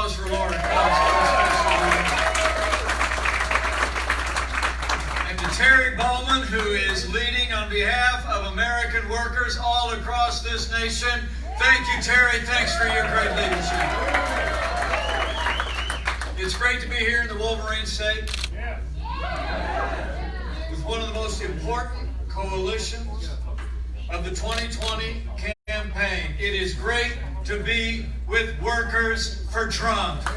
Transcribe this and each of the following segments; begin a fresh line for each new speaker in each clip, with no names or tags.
applause for Lauren. And to Terry Bowman, who is leading on behalf of American workers all across this nation. Thank you, Terry. Thanks for your great leadership. It's great to be here in the Wolverine State with one of the most important coalitions of the 2020 campaign. It is great to be with Workers for Trump. So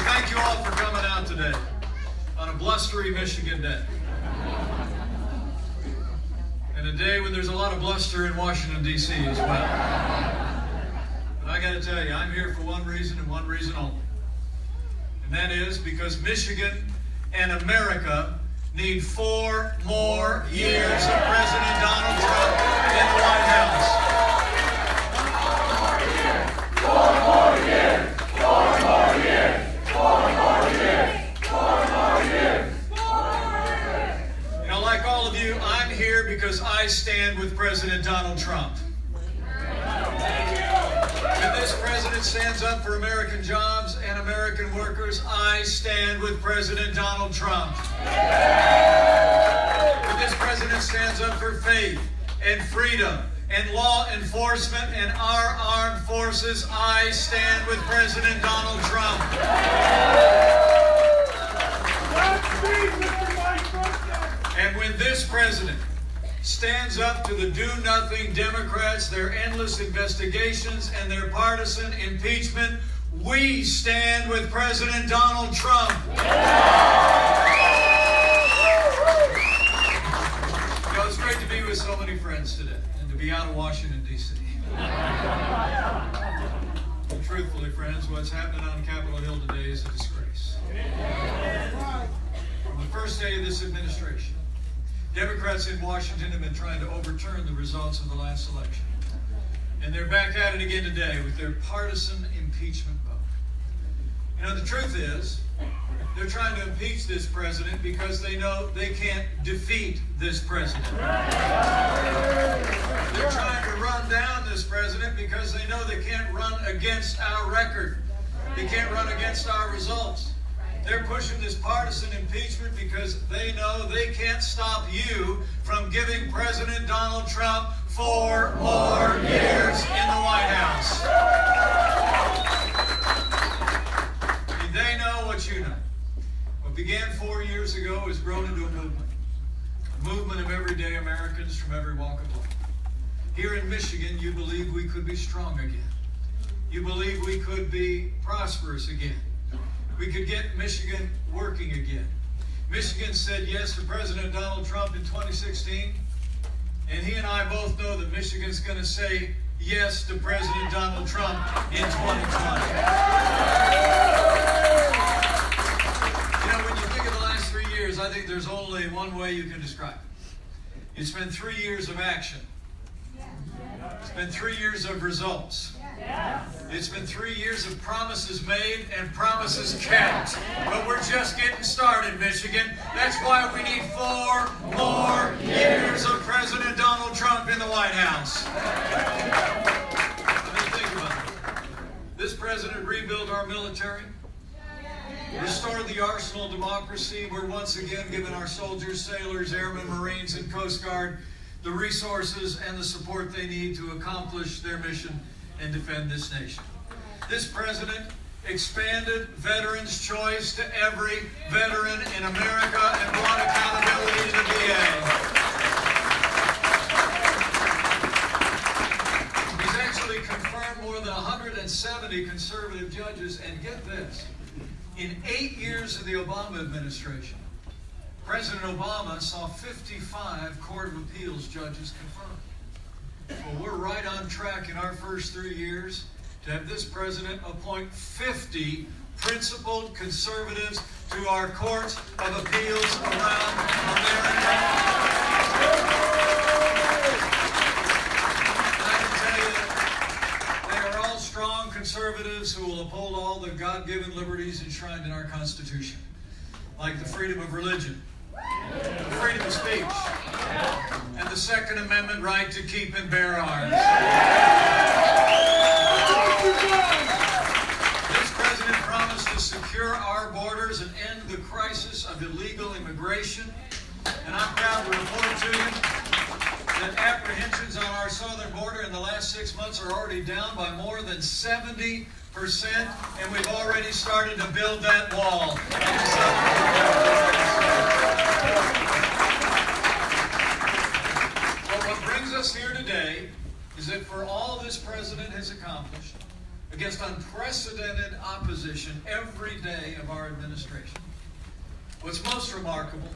thank you all for coming out today on a blustery Michigan day. And a day when there's a lot of bluster in Washington, D.C. as well. But I got to tell you, I'm here for one reason and one reason only. And that is because Michigan and America need 4 more years of President Donald Trump in the White House. 4 more years, 4 more years, 4 more years, 4 more years, 4 more years. You know, like all of you, I'm here because I stand with President Donald Trump. When this president stands up for American jobs and American workers, I stand with President Donald Trump. When this president stands up for faith and freedom and law enforcement and our armed forces, I stand with President Donald Trump. And when this president stands up to the do-nothing Democrats, their endless investigations, and their partisan impeachment, we stand with President Donald Trump. You know, it's great to be with so many friends today and to be out of Washington, D.C. And truthfully, friends, what's happening on Capitol Hill today is a disgrace. From the first day of this administration, Democrats in Washington have been trying to overturn the results of the last election. And they're back at it again today with their partisan impeachment vote. You know, the truth is, they're trying to impeach this president because they know they can't defeat this president. They're trying to run down this president because they know they can't run against our record. They can't run against our results. They're pushing this partisan impeachment because they know they can't stop you from giving President Donald Trump 4 more years in the White House. They know what you know. What began 4 years ago has grown into a movement of everyday Americans from every walk of life. Here in Michigan, you believe we could be strong again. You believe we could be prosperous again. We could get Michigan working again. Michigan said yes to President Donald Trump in 2016, and he and I both know that Michigan's going to say yes to President Donald Trump in 2020. You know, when you think of the last 3 years, I think there's only one way you can describe it. It's been 3 years of action. It's been 3 years of results. It's been 3 years of promises made and promises kept. But we're just getting started, Michigan. That's why we need 4 more years of President Donald Trump in the White House. I mean, think about it. This president rebuilt our military, restored the arsenal of democracy. We're once again giving our soldiers, sailors, airmen, Marines, and Coast Guard the resources and the support they need to accomplish their mission and defend this nation. This president expanded veterans' choice to every veteran in America and brought accountability to the VA. He's actually confirmed more than 170 conservative judges, and get this, in 8 years of the Obama administration, President Obama saw 55 Court of Appeals judges confirmed. Well, we're right on track in our first 3 years to have this president appoint 50 principled conservatives to our courts of appeals around America. And I can tell you, they are all strong conservatives who will uphold all the God-given liberties enshrined in our Constitution, like the freedom of religion, the freedom of speech, and the Second Amendment right to keep and bear arms. crisis of illegal immigration. And I'm proud to report to you that apprehensions on our southern border in the last 6 months are already down by more than 70%, and we've already started to build that wall. Well, what brings us here today is that for all this president has accomplished, against unprecedented opposition every day of our administration, what's most remarkable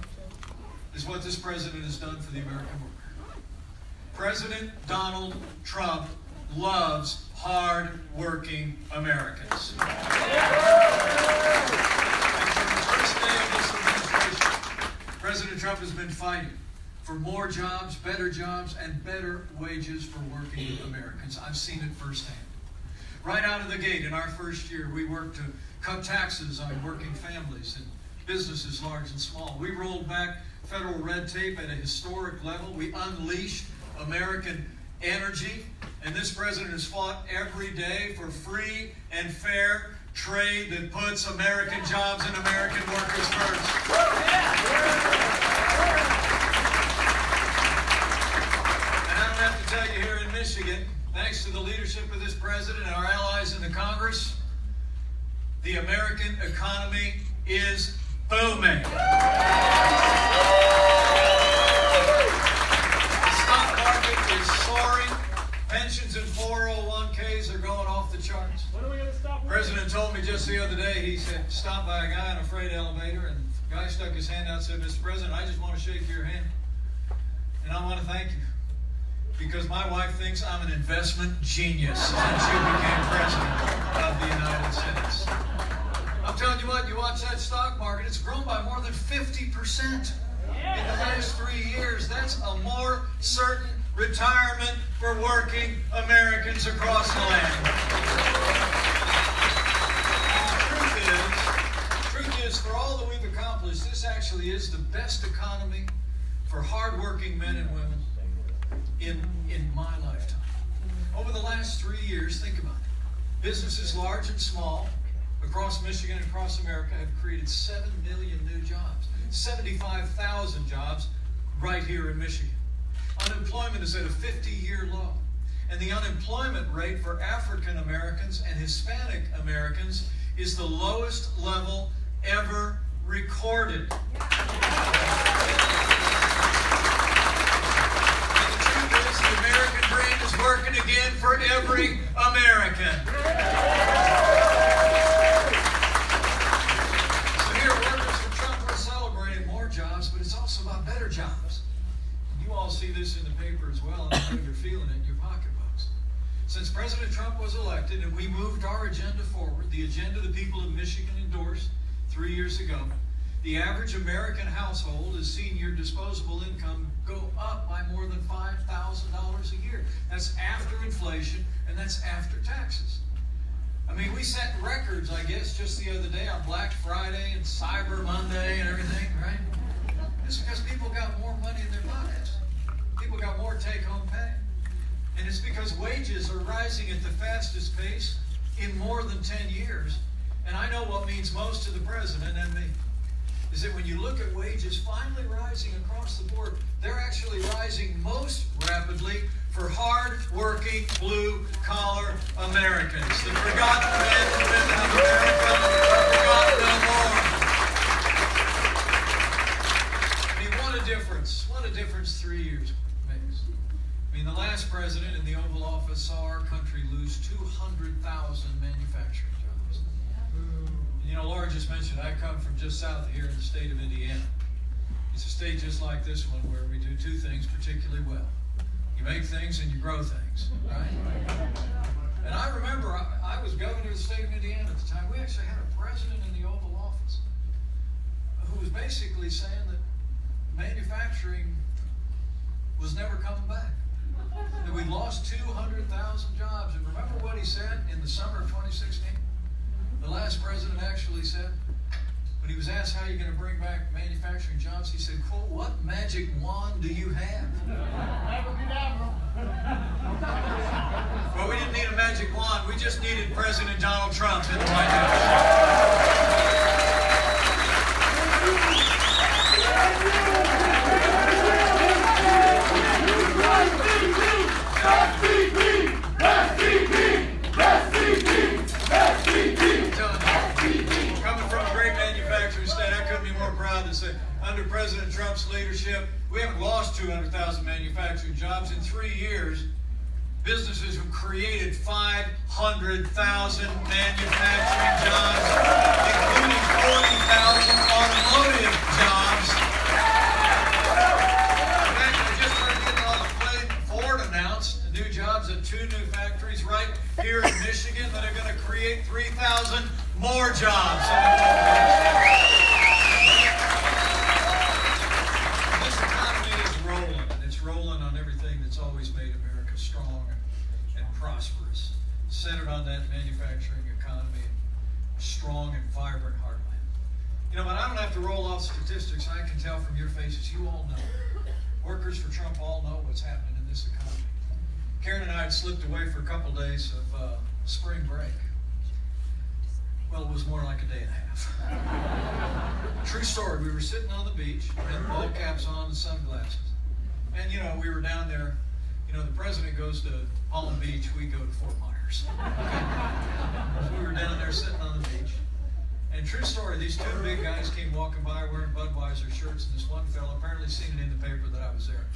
is what this president has done for the American worker. President Donald Trump loves hard-working Americans. And from the first day of this administration, President Trump has been fighting for more jobs, and better wages for working Americans. I've seen it firsthand. Right out of the gate, in our first year, we worked to cut taxes on working families and businesses large and small. We rolled back federal red tape at a historic level. We unleashed American energy. And this president has fought every day for free and fair trade that puts American jobs and American workers first. And I don't have to tell you, here in Michigan, thanks to the leadership of this president and our allies in the Congress, the American economy is booming. The stock market is soaring. Pensions and 401ks are going off the charts.
When are we going to stop?
The president told me just the other day, he said, stopped by a guy in a freight elevator, and the guy stuck his hand out and said, Mr. President, I just want to shake your hand. And I want to thank you, because my wife thinks I'm an investment genius since you became president of the United States. I'm telling you what, you watch that stock market, it's grown by more than 50% in the last 3 years. That's a more certain retirement for working Americans across the land. And the truth is, for all that we've accomplished, this actually is the best economy for hardworking men and women in my lifetime. Over the last 3 years, think about it. Businesses large and small across Michigan and across America have created 7 million new jobs. 75,000 jobs right here in Michigan. Unemployment is at a 50-year low. And the unemployment rate for African Americans and Hispanic Americans is the lowest level ever recorded. The American dream is working again for every American. So here, workers for Trump, we're celebrating more jobs, but it's also about better jobs. You all see this in the paper as well, and I know you're feeling it in your pocketbooks. Since President Trump was elected and we moved our agenda forward, the agenda the people of Michigan endorsed 3 years ago, the average American household has seen your disposable income go up by more than $5,000 a year. That's after inflation, and that's after taxes. I mean, we set records, I guess, just the other day on Black Friday and Cyber Monday and everything, right? It's because people got more money in their pockets. People got more take-home pay. And it's because wages are rising at the fastest pace in more than 10 years. And I know what means most to the president and me is that when you look at wages finally rising across the board, they're actually rising most rapidly for hard-working, blue-collar Americans. The forgotten men and women of America are forgotten no more. I mean, what a difference 3 years makes. I mean, the last president in the Oval Office saw our country lose 200,000 manufacturing jobs. You know, Laura just mentioned I come from just south of here in the state of Indiana. It's a state just like this one where we do two things particularly well. You make things and you grow things, right? And I remember I was governor of the state of Indiana at the time. We actually had a president in the Oval Office who was basically saying that manufacturing was never coming back. That we lost 200,000 jobs. And remember what he said in the summer of 2016? The last president actually said, when he was asked how you're going to bring back manufacturing jobs, he said, quote, "What magic wand do you have?" Well, we didn't need a magic wand. We just needed President Donald Trump in the White House. 3 years, businesses have created 500,000 manufacturing jobs, including 40,000 automotive jobs. In fact, I just heard getting on the plane, Ford announced new jobs at 2 new factories right here in Michigan that are going to create 3,000 more jobs. This economy is rolling, and it's rolling on everything that's always made America strong and prosperous, centered on that manufacturing economy, strong and vibrant heartland. You know, but I don't have to roll off statistics. I can tell from your faces, you all know. Workers for Trump all know what's happening in this economy. Karen and I had slipped away for a couple days of spring break. Well, it was more like a day and a half. True story, we were sitting on the beach, had ball caps on and sunglasses. And, you know, we were down there. You know, the president goes to Palm Beach, we go to Fort Myers. Okay? So we were down there sitting on the beach. And true story, these 2 big guys came walking by wearing Budweiser shirts, and this one fellow apparently seen it in the paper that I was there.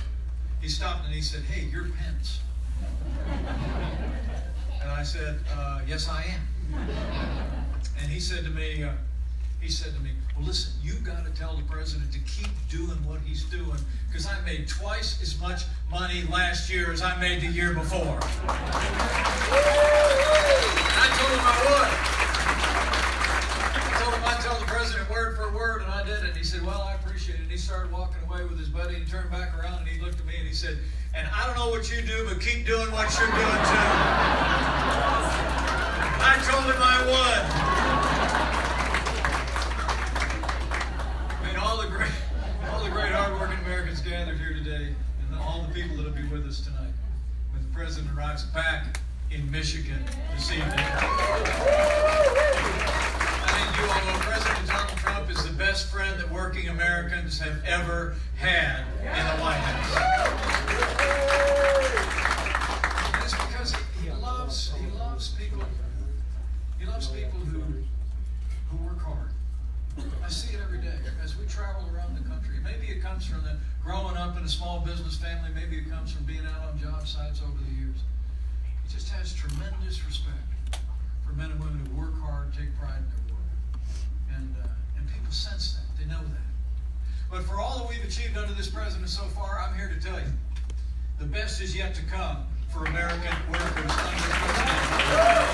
He stopped and he said, "Hey, you're Pence." And I said, "Yes, I am." And he said to me, "Well, listen, you got to tell the president to keep doing what he's doing, because I made twice as much money last year as I made the year before." I told him I would. I told him I'd tell the president word for word, and I did it. And he said, "Well, I appreciate it." And he started walking away with his buddy, and he turned back around, and he looked at me, and he said, "And I don't know what you do, but keep doing what you're doing too." I told him I would. I mean, all the great hardworking Americans gathered here today, and all the people that will be with us tonight, when the president arrives back in Michigan this evening. I think you all know President Donald Trump is the best friend that working Americans have ever had in the White House. And it's because he loves people. He loves people who work hard. I see it every day as we travel around the country. Maybe it comes from growing up in a small business family. Maybe it comes from being out on job sites over the years. He just has tremendous respect for men and women who work hard, take pride in their work. And people sense that. They know that. But for all that we've achieved under this president so far, I'm here to tell you, the best is yet to come for American workers under President Trump.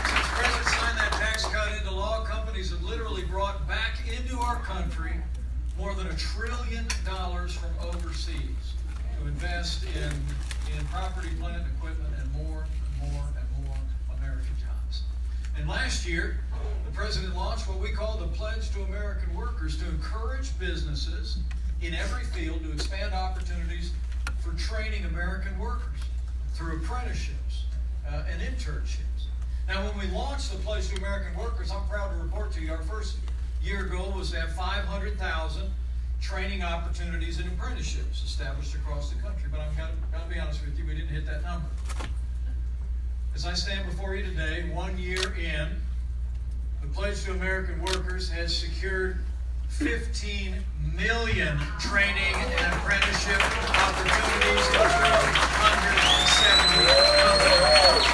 Since the president signed that tax cut into law, companies have literally brought back into our country more than $1 trillion from overseas to invest in property, plant, equipment, and more American jobs. And last year, the president launched what we call the Pledge to American Workers to encourage businesses in every field to expand opportunities for training American workers through apprenticeships and internships. Now, when we launched the Pledge to American Workers, I'm proud to report to you our first year goal was to have 500,000 training opportunities and apprenticeships established across the country. But I've got to be honest with you, we didn't hit that number. As I stand before you today, 1 year in, the Pledge to American Workers has secured 15 million training and apprenticeship opportunities in 370 companies.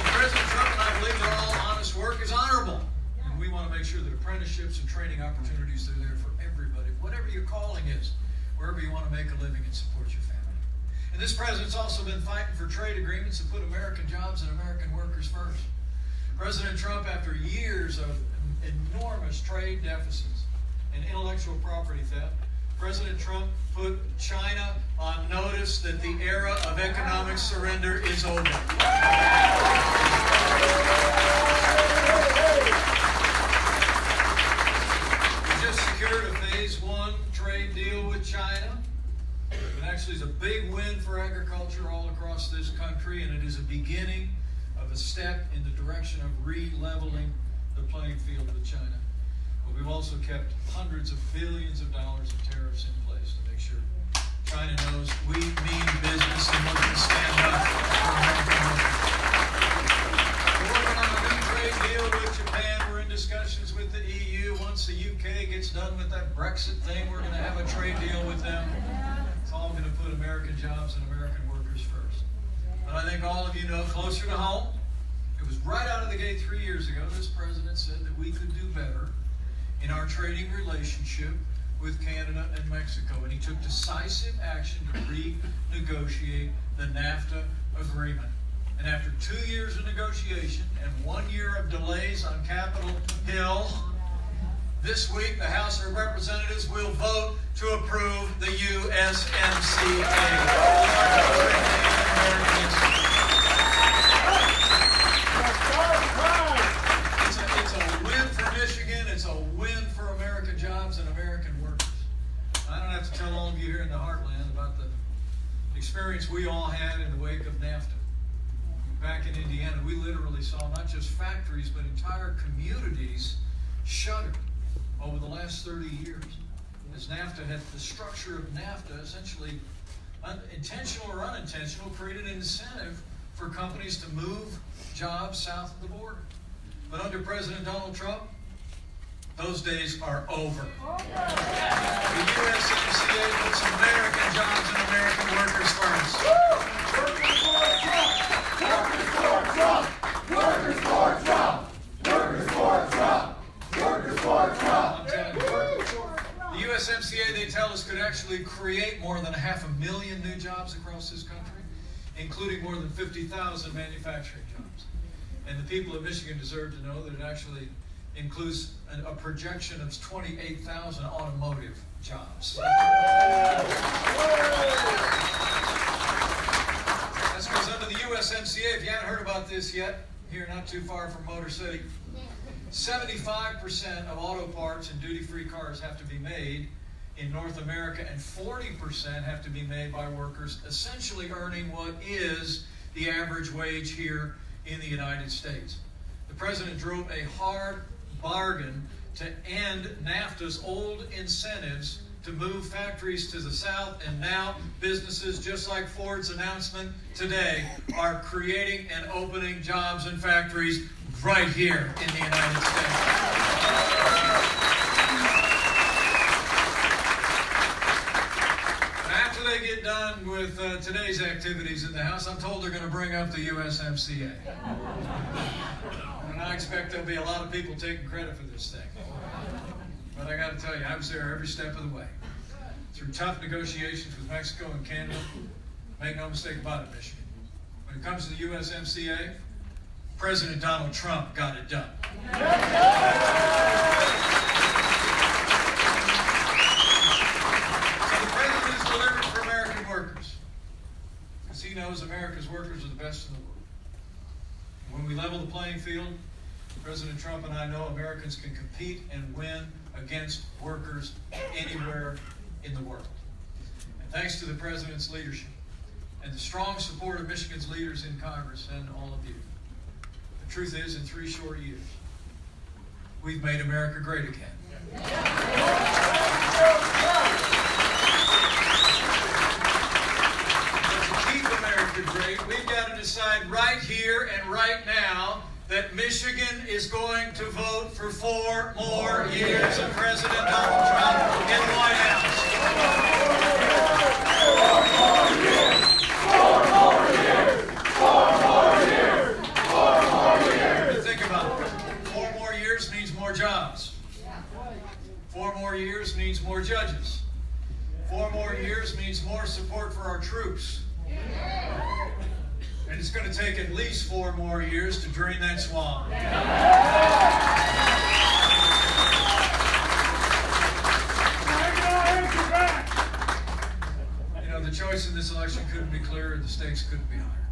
President Trump and I believe that all honest work is honorable. And we want to make sure that apprenticeships and training opportunities are there for everybody, whatever your calling is, wherever you want to make a living and support your family. And this president's also been fighting for trade agreements that put American jobs and American workers first. President Trump, after years of enormous trade deficits and intellectual property theft, President Trump put China on notice that the era of economic surrender is over. We just secured a phase 1 trade deal with China. It actually is a big win for agriculture all across this country, and it is a beginning of a step in the direction of re-leveling the playing field with China. But we've also kept hundreds of billions of dollars of tariffs in place to make sure China knows we mean business and we're going to stand up for American workers. We're working on a new trade deal with Japan. We're in discussions with the EU. Once once the UK gets done with that Brexit thing, we're going to have a trade deal with them. It's all going to put American jobs and American workers first. But I think all of you know, closer to home, it was right out of the gate 3 years ago, this president said that we could do better in our trading relationship with Canada and Mexico. And he took decisive action to renegotiate the NAFTA agreement. And after 2 years of negotiation and 1 year of delays on Capitol Hill, this week the House of Representatives will vote to approve the USMCA. It's a win for Michigan. It's a win for American jobs and American workers. I don't have to tell all of you here in the heartland about the experience we all had in the wake of NAFTA. Back in Indiana, we literally saw not just factories, but entire communities shuttered over the last 30 years. As NAFTA had, the structure of NAFTA essentially, intentional or unintentional, created an incentive for companies to move jobs south of the border. But under President Donald Trump, those days are over. The USMCA puts American jobs and American workers first.
Workers for Trump! Workers for Trump! Workers for Trump! Workers for Trump! Workers for Trump!
I'm telling you, the USMCA, they tell us, could actually create more than 500,000 new jobs across this country, including more than 50,000 manufacturing jobs. And the people of Michigan deserve to know that it actually includes a projection of 28,000 automotive jobs. That's because under the USMCA, if you haven't heard about this yet, here not too far from Motor City, 75% of auto parts and duty-free cars have to be made in North America, and 40% have to be made by workers essentially earning what is the average wage here in the United States. The president drove a hard bargain to end NAFTA's old incentives to move factories to the south, and now businesses, just like Ford's announcement today, are creating and opening jobs and factories right here in the United States. After they get done with today's activities in the House, I'm told they're going to bring up the USMCA. And I expect there'll be a lot of people taking credit for this thing. But I got to tell you, I was there every step of the way. Through tough negotiations with Mexico and Canada, make no mistake about it, Michigan. When it comes to the USMCA, President Donald Trump got it done. So the president has delivered for American workers, because he knows America's workers are the best in the world. When we level the playing field, President Trump and I know Americans can compete and win against workers anywhere in the world. And thanks to the president's leadership and the strong support of Michigan's leaders in Congress and all of you, the truth is, in 3 short years, we've made America great again. But to keep America great, we've got to decide right here and right now that Michigan is going to vote for 4 more years of President Donald Trump in the White House. 4 more years! 4 more years! 4 more years! 4 more years! But think about it. 4 more years means more jobs. 4 more years means more judges. 4 more years means more support for our troops. And it's going to take at least 4 more years to drain that swamp. You know, the choice in this election couldn't be clearer, the stakes couldn't be higher.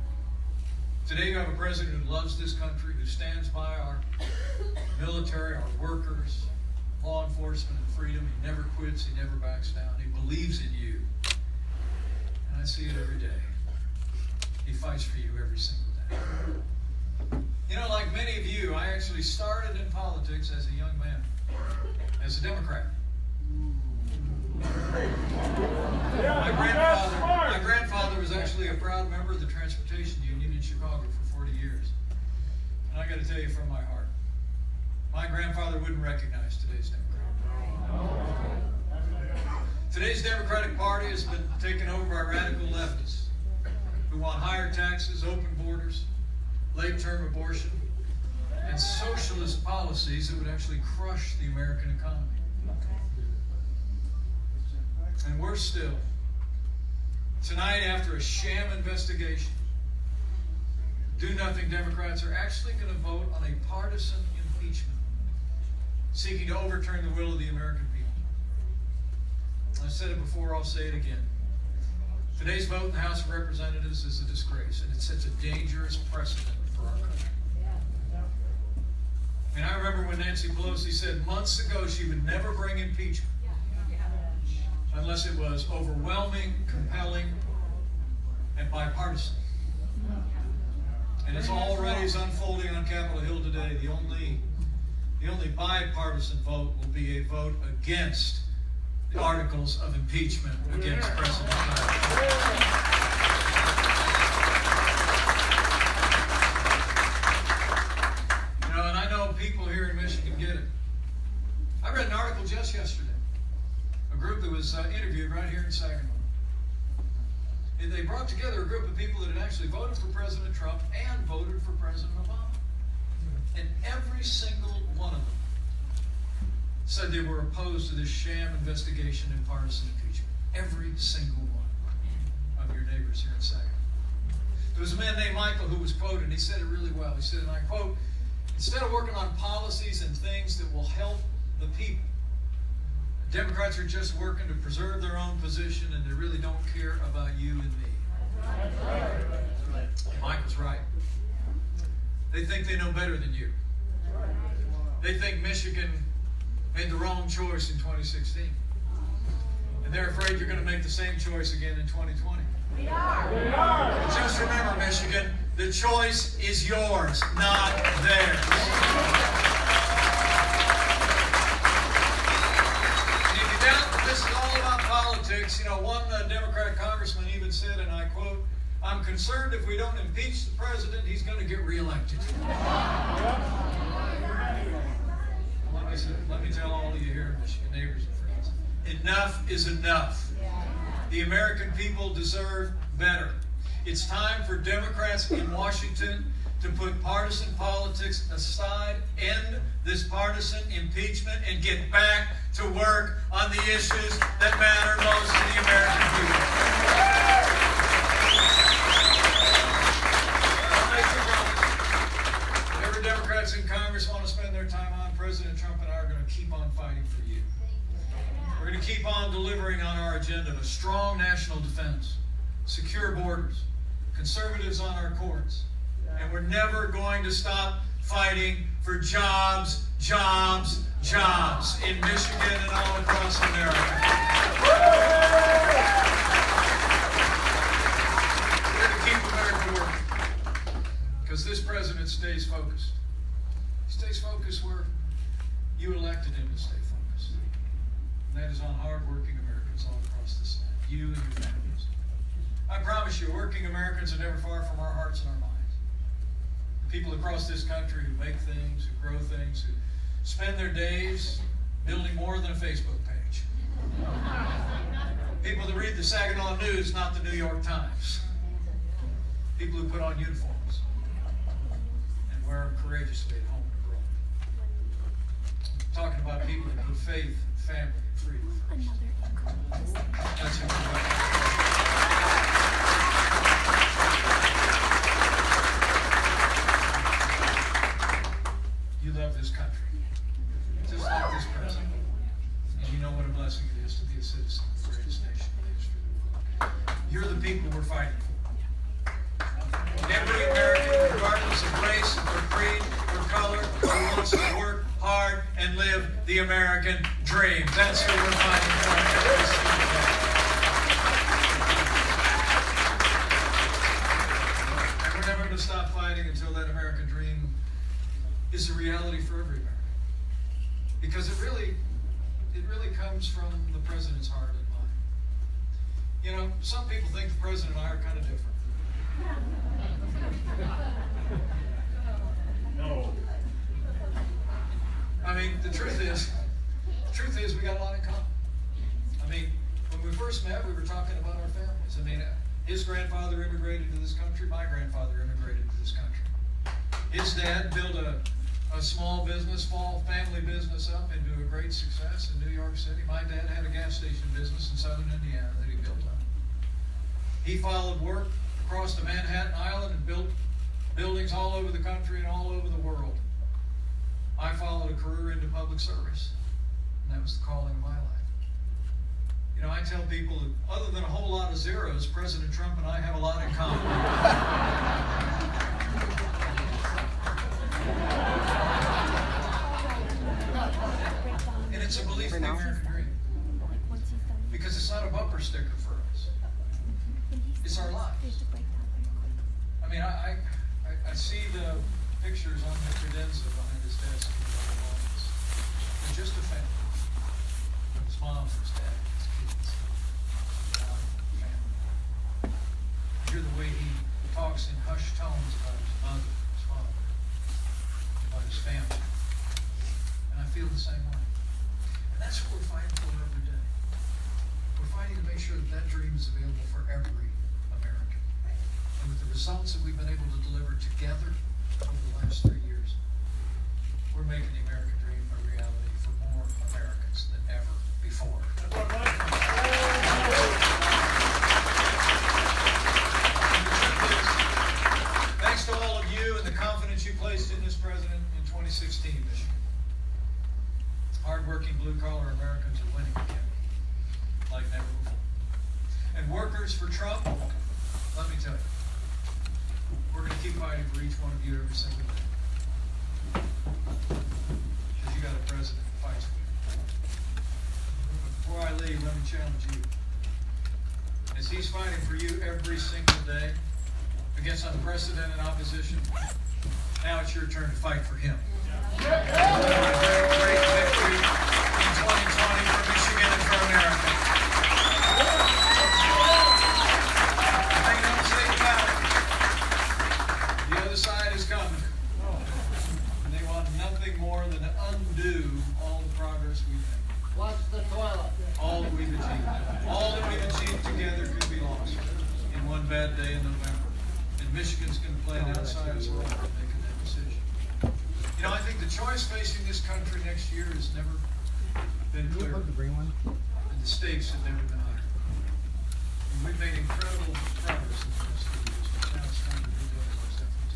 Today you have a president who loves this country, who stands by our military, our workers, law enforcement, and freedom. He never quits, he never backs down. He believes in you. And I see it every day. He fights for you every single day. You know, like many of you, I actually started in politics as a young man, as a Democrat. My grandfather was actually a proud member of the Transportation Union in Chicago for 40 years. And I got to tell you from my heart, my grandfather wouldn't recognize today's Democrat. Today's Democratic Party has been taken over by radical leftists who want higher taxes, open borders, late-term abortion, and socialist policies that would actually crush the American economy. And worse still, tonight, after a sham investigation, do-nothing Democrats are actually going to vote on a partisan impeachment, seeking to overturn the will of the American people. I've said it before, I'll say it again. Today's vote in the House of Representatives is a disgrace, and it sets a dangerous precedent for our country. And I remember when Nancy Pelosi said months ago she would never bring impeachment unless it was overwhelming, compelling, and bipartisan. And it's already unfolding on Capitol Hill today. The only bipartisan vote will be a vote against the articles of impeachment against President Trump. You know, and I know people here in Michigan get it. I read an article just yesterday. A group that was interviewed right here in Saginaw. And they brought together a group of people that had actually voted for President Trump and voted for President Obama. And every single one of them said they were opposed to this sham investigation and partisan impeachment. Every single one of your neighbors here in Saginaw. There was a man named Michael who was quoted, and he said it really well. He said, and I quote, "Instead of working on policies and things that will help the people, Democrats are just working to preserve their own position, and they really don't care about you and me." And Michael's right. They think they know better than you. They think Michigan made the wrong choice in 2016. And they're afraid you're going to make the same choice again in 2020.
We are.
Just remember, Michigan, the choice is yours, not theirs. This is all about politics. You know, one Democratic congressman even said, and I quote, "I'm concerned if we don't impeach the president, he's going to get reelected." Let me tell all of you here, Michigan neighbors and friends, enough is enough. The American people deserve better. It's time for Democrats in Washington to put partisan politics aside, end this partisan impeachment, and get back to work on the issues that matter most to the American people. I'll make you promise. Whatever Democrats in Congress want to spend their time on, President Trump and I are going to keep on fighting for you. We're going to keep on delivering on our agenda of a strong national defense, secure borders, conservatives on our courts, and we're never going to stop fighting for jobs, jobs, jobs in Michigan and all across America. We're going to keep America working because this president stays focused. He stays focused where you elected him to stay focused. And that is on hardworking Americans all across this land, you and your families. I promise you, working Americans are never far from our hearts and our minds. People across this country who make things, who grow things, who spend their days building more than a Facebook page. People that read the Saginaw News, not the New York Times. People who put on uniforms and wear them courageously at home and abroad. I'm talking about people that put faith, family, and freedom first. That's who we're about. You love this country, just like this president. And you know what a blessing it is to be a citizen of the greatest nation in the history of the world. You're the people we're fighting for. Every American, regardless of race, or creed, or color, who wants to work hard and live the American dream. That's who we're fighting for every single day. And we're never going to stop fighting until that American dream is a reality for every American. Because it really comes from the president's heart and mind. You know, some people think the president and I are kind of different.
No.
I mean, the truth is we got a lot in common. I mean, When we first met, we were talking about our families. I mean, his grandfather immigrated to this country, my grandfather immigrated to this country. His dad built a small business, small family business up into a great success in New York City. My dad had a gas station business in southern Indiana that he built up. He followed work across the Manhattan Island and built buildings all over the country and all over the world. I followed a career into public service, and that was the calling of my life. You know, I tell people that other than a whole lot of zeros, President Trump and I have a lot in common. And it's a belief in the American dream. Because it's not a bumper sticker for us. It's our lives. I mean, I see the pictures on the credenza behind his desk in the Oval Office. They're just a family. His mom, his dad, his kids. Family. You hear the way he talks in hushed tones about his mother, his father, about his family. And I feel the same way. And that's what we're fighting for every day. We're fighting to make sure that that dream is available for every American. And with the results that we've been able to deliver together over the last 3 years, we're making the American dream a reality for more Americans than ever before. And the truth is, thanks to all of you and the confidence you placed in this president in 2016, Michigan, hardworking blue-collar Americans are winning again, like never before. And workers for Trump, let me tell you, we're going to keep fighting for each one of you every single day. Because you got a president who fights for you. But before I leave, let me challenge you. As he's fighting for you every single day against unprecedented opposition, now it's your turn to fight for him. Great victory in 2020 for Michigan and for America. Make no mistake about it. The other side is coming. And they want nothing more than to undo all the progress we've made.
Watch the toilet.
All that we've achieved. All that we've achieved together could be lost in one bad day in November. And Michigan's going to play an outsider's role in making that decision. You know, I think the choice facing this country next year has never been clearer. And the stakes have never been higher. And we've made incredible progress in the last 2 years, but now it's time to rebuild those efforts.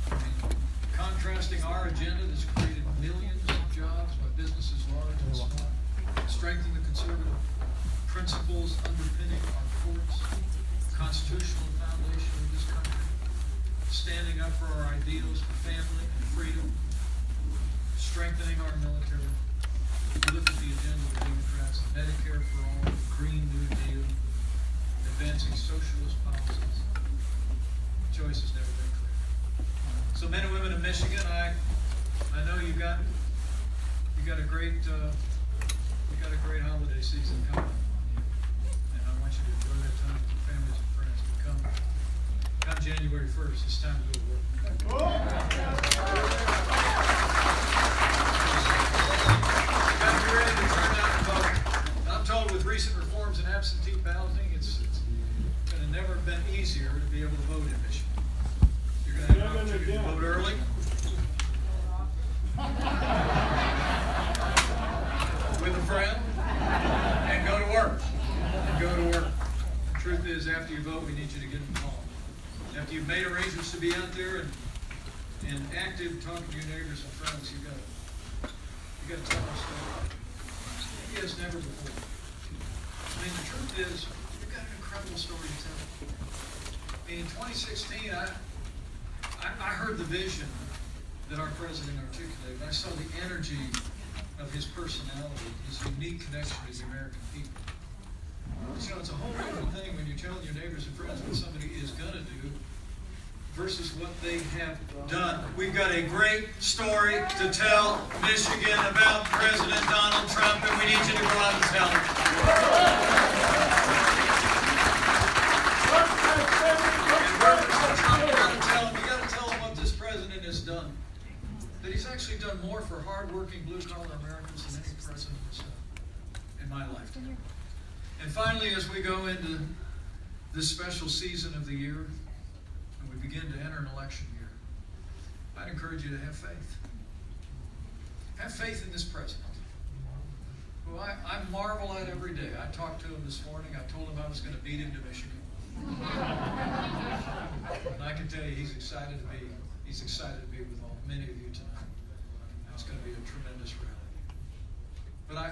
I mean, contrasting our agenda that's created millions of jobs by businesses large and small, strengthening the conservative principles underpinning our courts, constitutional foundation of this country, standing up for our ideals for family and freedom, strengthening our military. Look at the agenda of the Democrats, Medicare for all, the Green New Deal, advancing socialist policies. The choice has never been clear. So men and women of Michigan, I know you got a great holiday season coming on you. And I want you to enjoy that time with your families and friends. But come January 1st, it's time to go to work. You got to be ready to turn out and vote. And I'm told with recent reforms in absentee balloting, it's going to never have been easier to be able to vote in Michigan. You're going to have an opportunity to vote early. With a friend. And go to work. The truth is, after you vote, we need you to get involved. After you've made arrangements to be out there and active, talking to your neighbors and friends, you got to tell our story. Maybe as never before. I mean, the truth is, you've got an incredible story to tell. I mean, in 2016, I heard the vision that our president articulated. I saw the energy of his personality, his unique connection to the American people. So it's a whole different thing when you're telling your neighbors and friends what somebody is going to do versus what they have done. We've got a great story to tell Michigan about President Donald Trump, and we need you to go out and tell it. You got to tell them what this president has done. That he's actually done more for hardworking blue-collar Americans than any president has done in my lifetime. And finally, as we go into this special season of the year, and we begin to enter an election year, I'd encourage you to have faith. Have faith in this president, who I marvel at every day. I talked to him this morning. I told him I was going to beat him to Michigan. And I can tell you he's excited to be with many of you tonight. And it's going to be a tremendous rally. But I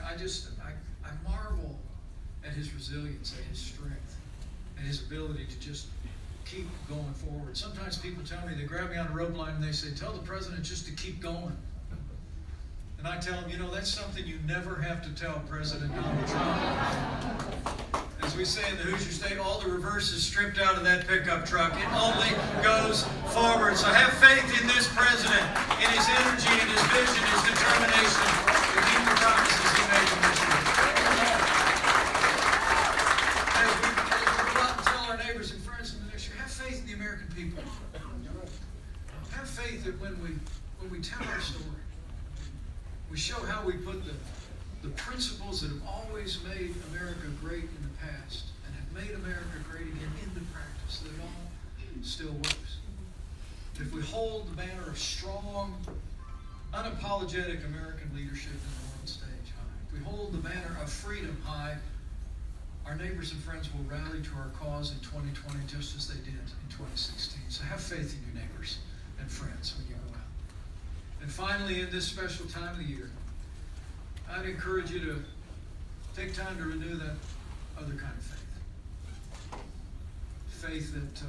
marvel at his resilience, at his strength, and his ability to just keep going forward. Sometimes people tell me, they grab me on a rope line and they say, tell the president just to keep going. And I tell them, that's something you never have to tell President Donald Trump. As we say in the Hoosier State, all the reverse is stripped out of that pickup truck. It only goes forward. So have faith in this president, in his energy, in his vision, his determination to keep the promises he made to Michigan. As we go out and tell our neighbors and friends in the next year, have faith in the American people. Have faith that when we tell our story, we show how we put the principles that have always made America great in the past and have made America great again into practice, that it all still works. If we hold the banner of strong, unapologetic American leadership in the world stage high, if we hold the banner of freedom high, our neighbors and friends will rally to our cause in 2020 just as they did in 2016. So have faith in your neighbors and friends when you go out. And finally, in this special time of the year, I'd encourage you to take time to renew that other kind of faith. Faith that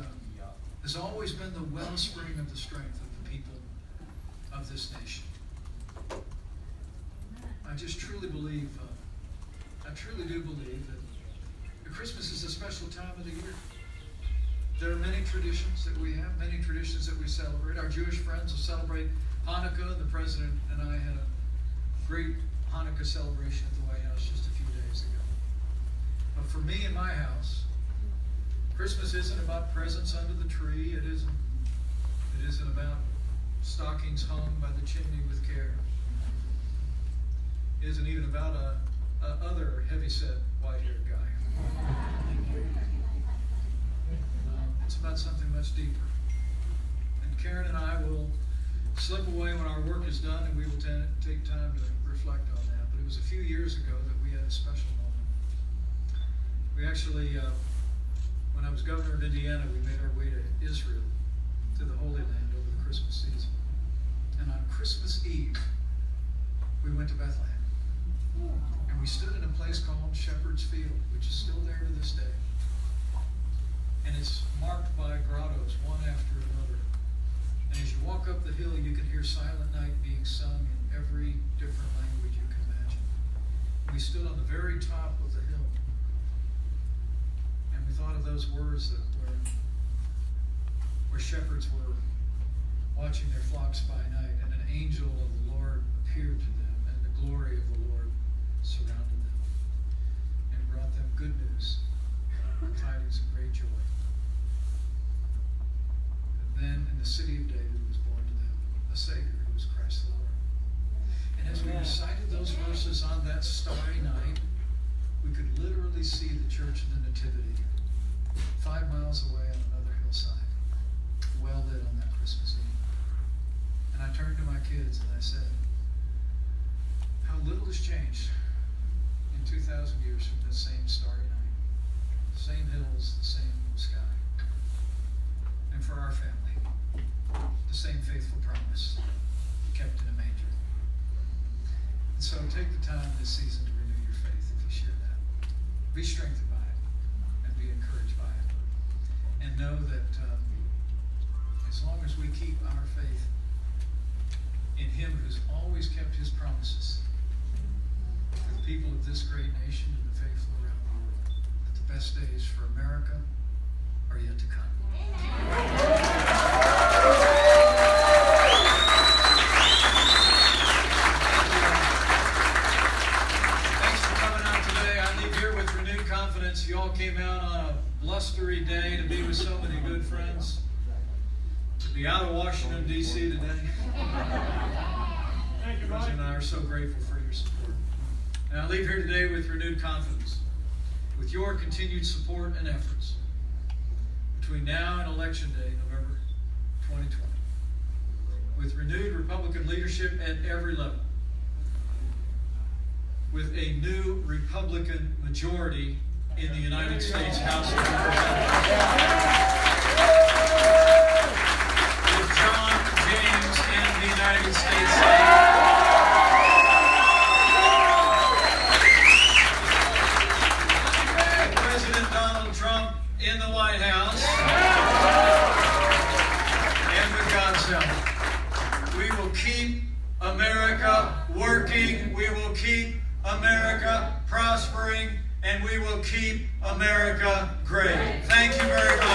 has always been the wellspring of the strength of the people of this nation. I just truly believe, I truly do believe that Christmas is a special time of the year. There are many traditions that we have, many traditions that we celebrate. Our Jewish friends will celebrate Hanukkah. The president and I had a great Hanukkah celebration at the White House just a few days ago. But for me in my house, Christmas isn't about presents under the tree. It isn't about stockings hung by the chimney with care. It isn't even about a other heavy-set, white-haired guy. It's about something much deeper. And Karen and I will slip away when our work is done, and we will take time to reflect on that. But it was a few years ago that we had a special moment. We actually, when I was governor of Indiana, we made our way to Israel, to the Holy Land over the Christmas season. And on Christmas Eve, we went to Bethlehem. And we stood in a place called Shepherd's Field, which is still there to this day. And it's marked by grottos, one after another. And as you walk up the hill, you can hear Silent Night being sung in every different language you can imagine. We stood on the very top of the hill. And we thought of those words that where shepherds were watching their flocks by night, and an angel of the Lord appeared to them, and the glory of the Lord surrounded them and brought them good news, tidings of great joy. And then in the city of David was born to them a Savior who was Christ the Lord. And as we recited those verses on that starry night, we could literally see the Church of the Nativity 5 miles away on another hillside, well lit on that Christmas Eve. And I turned to my kids and I said, how little has changed in 2,000 years from this same starry night. The same hills, the same sky. And for our family, the same faithful promise kept in a manger. And so take the time this season to renew your faith if you share that. Be strengthened by it and be encouraged by it. And know that as long as we keep our faith in Him who's always kept His promises, the people of this great nation and the faithful around the world, that the best days for America are yet to come. Thanks for coming out today. I leave here with renewed confidence. You all came out on a blustery day to be with so many good friends, to be out of Washington, D.C. today. Roger and I are so grateful for your support. And I leave here today with renewed confidence, with with your continued support and efforts between now and Election Day, November 2020, with renewed Republican leadership at every level, with a new Republican majority in the United States House of Representatives, with John James and the United States Senate, with President Donald Trump in the White House, and with God's help, we will keep America working, we will keep America prospering, and we will keep America great. Thank you very much.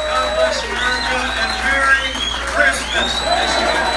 God bless America, and Merry Christmas.